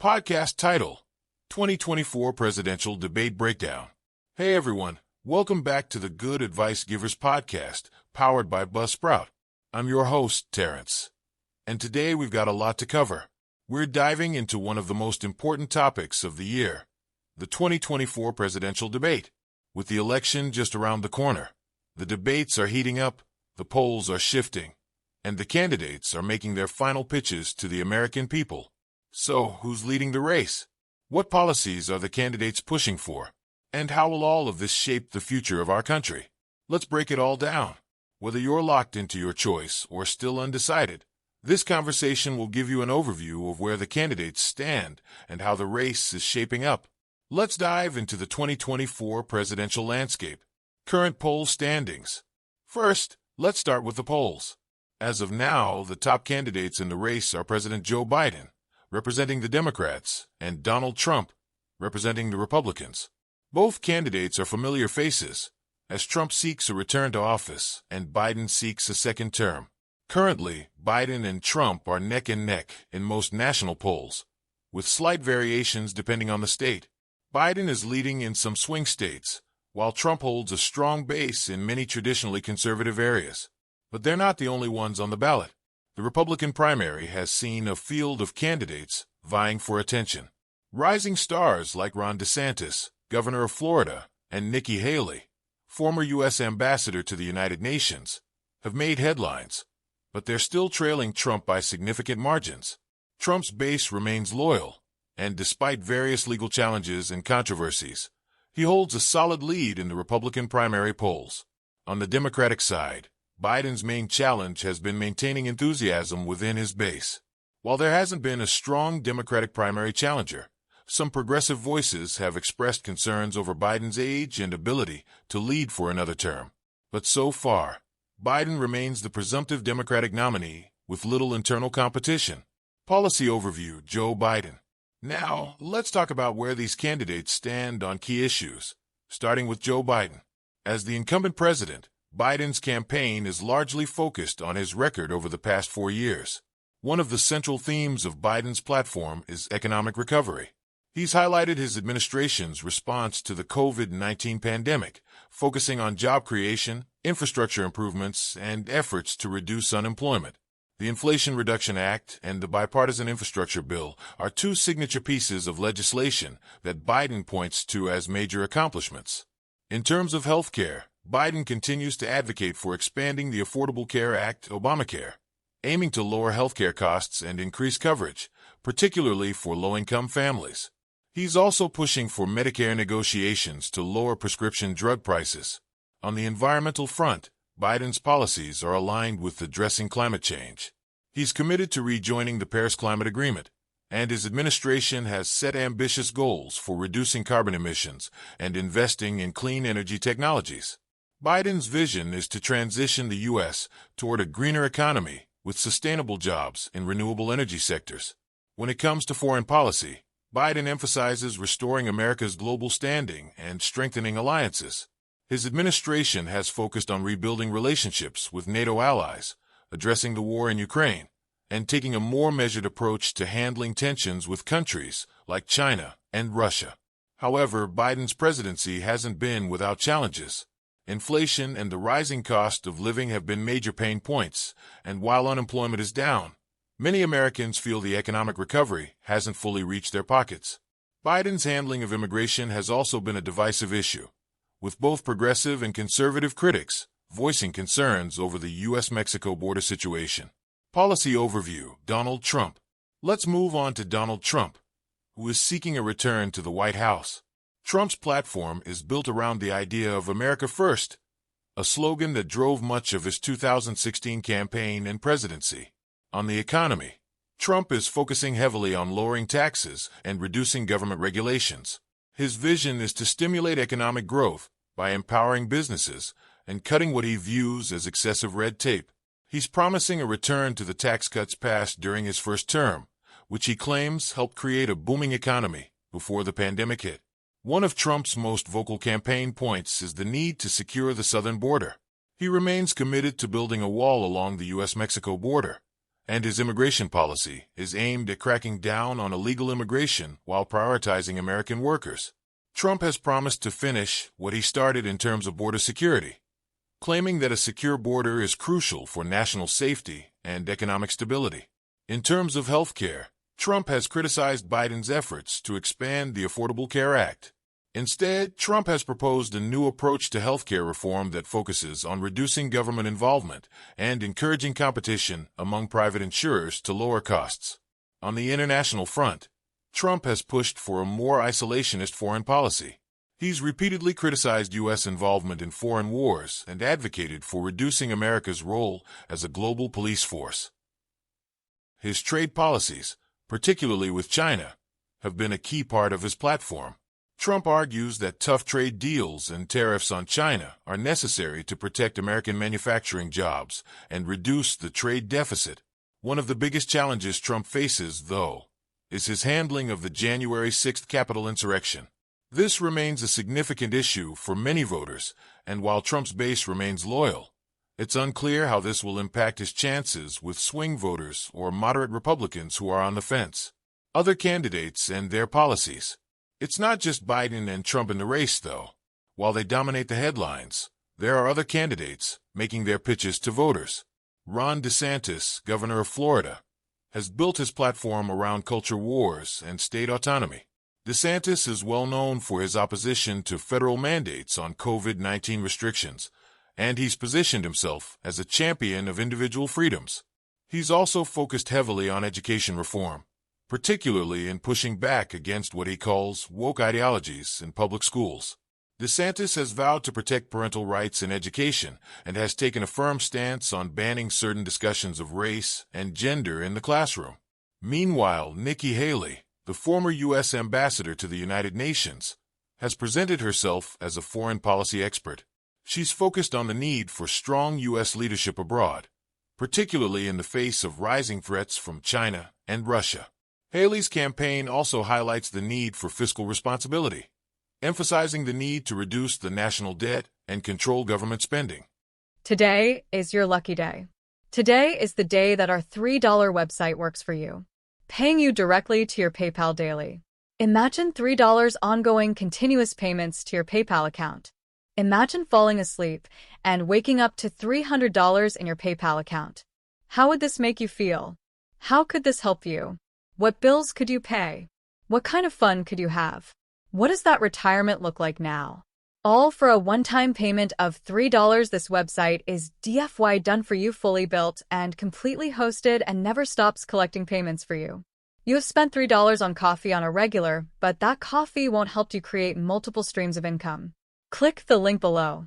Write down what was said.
Podcast title, 2024 Presidential Debate Breakdown. Hey everyone, welcome back to the Good Advice Givers podcast, powered by Buzzsprout. I'm your host, Terrence. And today we've got a lot to cover. We're diving into one of the most important topics of the year, the 2024 presidential debate. With the election just around the corner, the debates are heating up, the polls are shifting, and the candidates are making their final pitches to the American people. So, who's leading the race? What policies are the candidates pushing for? And how will all of this shape the future of our country? Let's break it all down. Whether you're locked into your choice or still undecided, this conversation will give you an overview of where the candidates stand and how the race is shaping up. Let's dive into the 2024 presidential landscape. Current poll standings. First, let's start with the polls. As of now, the top candidates in the race are President Joe Biden, representing the Democrats, and Donald Trump, representing the Republicans. Both candidates are familiar faces, as Trump seeks a return to office and Biden seeks a second term. Currently, Biden and Trump are neck and neck in most national polls, with slight variations depending on the state. Biden is leading in some swing states, while Trump holds a strong base in many traditionally conservative areas. But they're not the only ones on the ballot. The Republican primary has seen a field of candidates vying for attention. Rising stars like Ron DeSantis, governor of Florida, and Nikki Haley, former U.S. ambassador to the United Nations, have made headlines, but they're still trailing Trump by significant margins. Trump's base remains loyal, and despite various legal challenges and controversies, he holds a solid lead in the Republican primary polls. On the Democratic side, Biden's main challenge has been maintaining enthusiasm within his base. While there hasn't been a strong Democratic primary challenger, some progressive voices have expressed concerns over Biden's age and ability to lead for another term. But so far, Biden remains the presumptive Democratic nominee with little internal competition. Policy overview: Joe Biden. Now, let's talk about where these candidates stand on key issues, starting with Joe Biden. As the incumbent president, Biden's campaign is largely focused on his record over the past 4 years. One of the central themes of Biden's platform is economic recovery. He's highlighted his administration's response to the COVID-19 pandemic, focusing on job creation, infrastructure improvements, and efforts to reduce unemployment. The Inflation Reduction Act and the Bipartisan Infrastructure Bill are two signature pieces of legislation that Biden points to as major accomplishments. In terms of health care, Biden continues to advocate for expanding the Affordable Care Act, Obamacare, aiming to lower healthcare costs and increase coverage, particularly for low-income families. He's also pushing for Medicare negotiations to lower prescription drug prices. On the environmental front, Biden's policies are aligned with addressing climate change. He's committed to rejoining the Paris Climate Agreement, and his administration has set ambitious goals for reducing carbon emissions and investing in clean energy technologies. Biden's vision is to transition the U.S. toward a greener economy with sustainable jobs in renewable energy sectors. When it comes to foreign policy, Biden emphasizes restoring America's global standing and strengthening alliances. His administration has focused on rebuilding relationships with NATO allies, addressing the war in Ukraine, and taking a more measured approach to handling tensions with countries like China and Russia. However, Biden's presidency hasn't been without challenges. Inflation and the rising cost of living have been major pain points, and while unemployment is down, many Americans feel the economic recovery hasn't fully reached their pockets. Biden's handling of immigration has also been a divisive issue, with both progressive and conservative critics voicing concerns over the U.S.-Mexico border situation. Policy overview: Donald Trump. Let's move on to Donald Trump, who is seeking a return to the White House. Trump's platform is built around the idea of America First, a slogan that drove much of his 2016 campaign and presidency. On the economy, Trump is focusing heavily on lowering taxes and reducing government regulations. His vision is to stimulate economic growth by empowering businesses and cutting what he views as excessive red tape. He's promising a return to the tax cuts passed during his first term, which he claims helped create a booming economy before the pandemic hit. One of Trump's most vocal campaign points is the need to secure the southern border. He remains committed to building a wall along the U.S.-Mexico border, and his immigration policy is aimed at cracking down on illegal immigration while prioritizing American workers. Trump has promised to finish what he started in terms of border security, claiming that a secure border is crucial for national safety and economic stability. In terms of health care, Trump has criticized Biden's efforts to expand the Affordable Care Act. Instead, Trump has proposed a new approach to health care reform that focuses on reducing government involvement and encouraging competition among private insurers to lower costs. On the international front, Trump has pushed for a more isolationist foreign policy. He's repeatedly criticized U.S. involvement in foreign wars and advocated for reducing America's role as a global police force. His trade policies, particularly with China, have been a key part of his platform. Trump argues that tough trade deals and tariffs on China are necessary to protect American manufacturing jobs and reduce the trade deficit. One of the biggest challenges Trump faces, though, is his handling of the January 6th Capitol insurrection. This remains a significant issue for many voters, and while Trump's base remains loyal, it's unclear how this will impact his chances with swing voters or moderate Republicans who are on the fence. Other candidates and their policies. It's not just Biden and Trump in the race, though. While they dominate the headlines, there are other candidates making their pitches to voters. Ron DeSantis, governor of Florida, has built his platform around culture wars and state autonomy. DeSantis is well known for his opposition to federal mandates on COVID-19 restrictions, and he's positioned himself as a champion of individual freedoms. He's also focused heavily on education reform, particularly in pushing back against what he calls woke ideologies in public schools. DeSantis has vowed to protect parental rights in education and has taken a firm stance on banning certain discussions of race and gender in the classroom. Meanwhile, Nikki Haley, the former U.S. ambassador to the United Nations, has presented herself as a foreign policy expert. She's focused on the need for strong U.S. leadership abroad, particularly in the face of rising threats from China and Russia. Haley's campaign also highlights the need for fiscal responsibility, emphasizing the need to reduce the national debt and control government spending. Today is your lucky day. Today is the day that our $3 website works for you, paying you directly to your PayPal daily. Imagine $3 ongoing continuous payments to your PayPal account. Imagine falling asleep and waking up to $300 in your PayPal account. How would this make you feel? How could this help you? What bills could you pay? What kind of fun could you have? What does that retirement look like now? All for a one-time payment of $3. This website is DFY done for you, fully built and completely hosted, and never stops collecting payments for you. You have spent $3 on coffee on a regular, but that coffee won't help you create multiple streams of income. Click the link below.